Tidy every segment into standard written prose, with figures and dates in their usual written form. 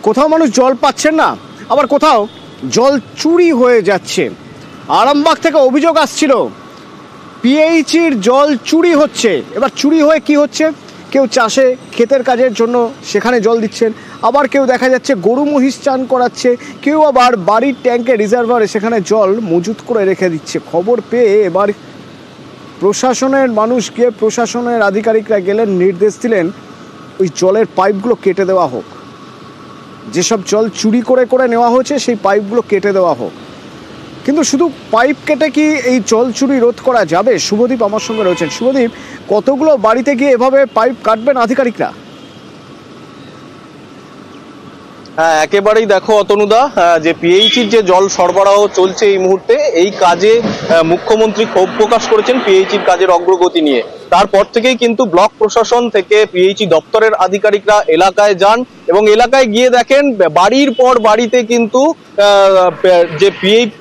কোথাও মানুষ জল পাচ্ছেন না, আবার কোথাও জল চুরি হয়ে যাচ্ছে। আরামবাগ থেকে অভিযোগ আসছিল পিএইচির জল চুরি হচ্ছে। এবার চুরি হয়ে কি হচ্ছে, কেউ চাষে ক্ষেতের কাজের জন্য সেখানে জল দিচ্ছেন, আবার কেউ দেখা যাচ্ছে গরু মহিষ চান করাচ্ছে, কেউ আবার বাড়ির ট্যাঙ্কে রিজার্ভারে সেখানে জল মজুত করে রেখে দিচ্ছে। খবর পেয়ে এবার প্রশাসনের মানুষ গিয়ে প্রশাসনের আধিকারিকরা গেলেন, নির্দেশ দিলেন ওই জলের পাইপগুলো কেটে দেওয়া হোক। যেসব জল চুরি করে করে নেওয়া হয়েছে সেই পাইপগুলো কেটে দেওয়া হোক। কিন্তু শুধু পাইপ কেটে কি এই জল চুরি রোধ করা যাবে? শুভদীপ আমার সঙ্গে রয়েছেন। শুভদীপ, কতগুলো বাড়িতে গিয়ে এভাবে পাইপ কাটবেন আধিকারিকরা? হ্যাঁ, একেবারেই দেখো অতনুদা, যে পিএইচির যে জল সরবরাহ চলছে এই মুহূর্তে, এই কাজে মুখ্যমন্ত্রী ক্ষোভ প্রকাশ করেছেন পিএইচির কাজের অগ্রগতি নিয়ে। তারপর থেকেই কিন্তু ব্লক প্রশাসন থেকে পিএইচি দপ্তরের আধিকারিকরা এলাকায় যান এবং এলাকায় গিয়ে দেখেন বাড়ির পর বাড়িতে কিন্তু যে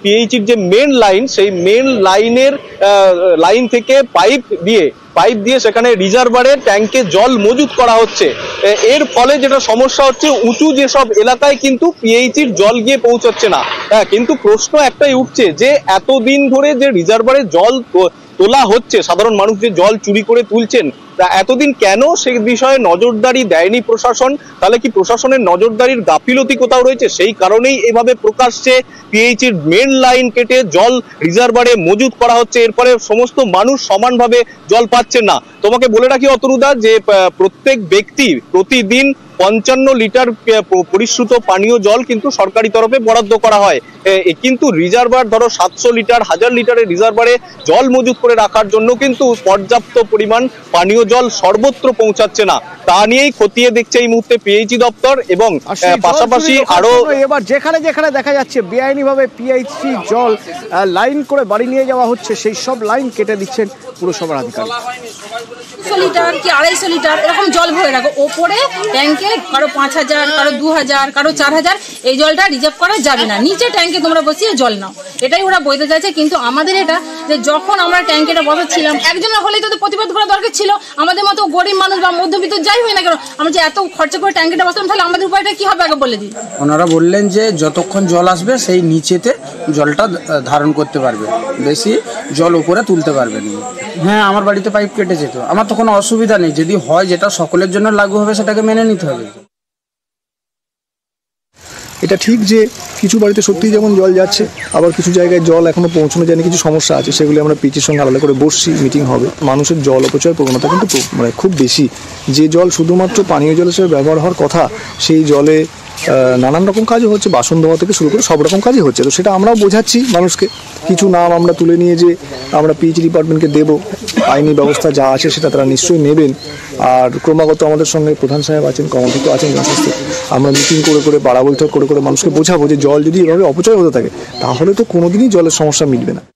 পিএইচির যে মেন লাইন, সেই মেন লাইন থেকে পাইপ দিয়ে সেখানে রিজার্ভারে ট্যাঙ্কে জল মজুত করা হচ্ছে। এর ফলে যেটা সমস্যা হচ্ছে, উঁচু যেসব এলাকায় কিন্তু পিএইচির জল গিয়ে পৌঁছাচ্ছে না। কিন্তু প্রশ্ন একটাই উঠছে যে এতদিন ধরে যে রিজার্ভারে জল তোলা হচ্ছে, সাধারণ মানুষ যে জল চুরি করে তুলছেন, তা এতদিন কেন সেই বিষয়ে নজরদারি দেয়নি প্রশাসন? তাহলে কি প্রশাসনের নজরদারির গাফিলতি কোথাও রয়েছে? সেই কারণেই এভাবে প্রকাশ্যে পিএইচির মেন লাইন কেটে জল রিজার্ভারে মজুত করা হচ্ছে। এর ফলে সমস্ত মানুষ সমানভাবে জল পাচ্ছেন না। তোমাকে বলে রাখি অতনুদা, যে প্রত্যেক ব্যক্তি প্রতিদিন 55 লিটার পরিশ্রুত পানীয় জল কিন্তু সরকারি তরফে বরাদ্দ করা হয়, কিন্তু রিজার্ভার ধরো 700 লিটার 1000 লিটারের রিজার্ভারে জল মজুত করে রাখার জন্য কিন্তু পর্যাপ্ত পরিমাণ পানীয় জল সর্বত্র পৌঁছাচ্ছে না। তা নিয়েই খতিয়ে দেখছে এই মুহূর্তে পিএইচি দপ্তর এবং পাশাপাশি আরো এবার যেখানে যেখানে দেখা যাচ্ছে বেআইনি ভাবে পিএইচি জল লাইন করে বাড়ি নিয়ে যাওয়া হচ্ছে, সেই সব লাইন কেটে দিচ্ছেন পুরসভার আধিকারিক। 200 লিটার কি 250 লিটার এরকম জল ভরে রাখো ওপরে ট্যাঙ্কে, কারো 5000, কারো 2000, কারো 4000। এই জলটা রিজার্ভ করা যাবে না, নিচে ট্যাঙ্কে তোমরা বসিয়ে জল নাও, এটাই ওরা বলতে চাইছে। কিন্তু আমাদের এটা যে যখন আমরা ট্যাঙ্কেটা বসাচ্ছিলাম, একজনের হলেই তো প্রতিবাদ করা দরকার ছিল। আমাদের মতো গরিব মানুষ বা মধ্যবিত্ত যাই হয় না কেন, আমরা যে এত খরচা করে ট্যাঙ্কেটা বসালাম, তাহলে আমাদের উপায়টা কি হবে আগে বলে দিন। ওনারা বললেন যে যতক্ষণ জল আসবে সেই নিচেতে জলটা ধারণ করতে পারবে, বেশি জল উপরে তুলতে পারবেন। হ্যাঁ, আমার বাড়িতে পাইপ কেটে যেত, আমার তো কোনো অসুবিধা নেই। যদি হয় যেটা সকলের জন্য লাগু হবে সেটাকে মেনে নিতে হবে। এটা ঠিক যে কিছু বাড়িতে সত্যিই যেমন জল যাচ্ছে, আবার কিছু জায়গায় জল এখনো পৌঁছানো যায়নি, কিছু সমস্যা আছে, সেগুলি আমরা পিএইচির সঙ্গে আলাদা করে বসছি, মিটিং হবে। মানুষের জল অপচয়ের প্রবণতা কিন্তু খুব বেশি। যে জল শুধুমাত্র পানীয় জল হিসেবে ব্যবহার হওয়ার কথা, সেই জলে নানান রকম কাজও হচ্ছে, বাসন ধোয়া থেকে শুরু করে সব রকম কাজই হচ্ছে। তো সেটা আমরাও বোঝাচ্ছি মানুষকে। কিছু নাম আমরা তুলে নিয়ে যে আমরা পিএইচি ডিপার্টমেন্টকে দেবো, আইনি ব্যবস্থা যা আছে সেটা তারা নিশ্চয়ই নেবেন। আর ক্রমাগত আমাদের সঙ্গে প্রধান সাহেব আছেন, কমিটিতে আছেন, জনস্বাস্থ্য, আমরা মিটিং করে করে পাড়া বৈঠক করে করে মানুষকে বোঝাবো যে জল যদি এভাবে অপচয় হতে থাকে তাহলে তো কোনোদিনই জলের সমস্যা মিটবে না।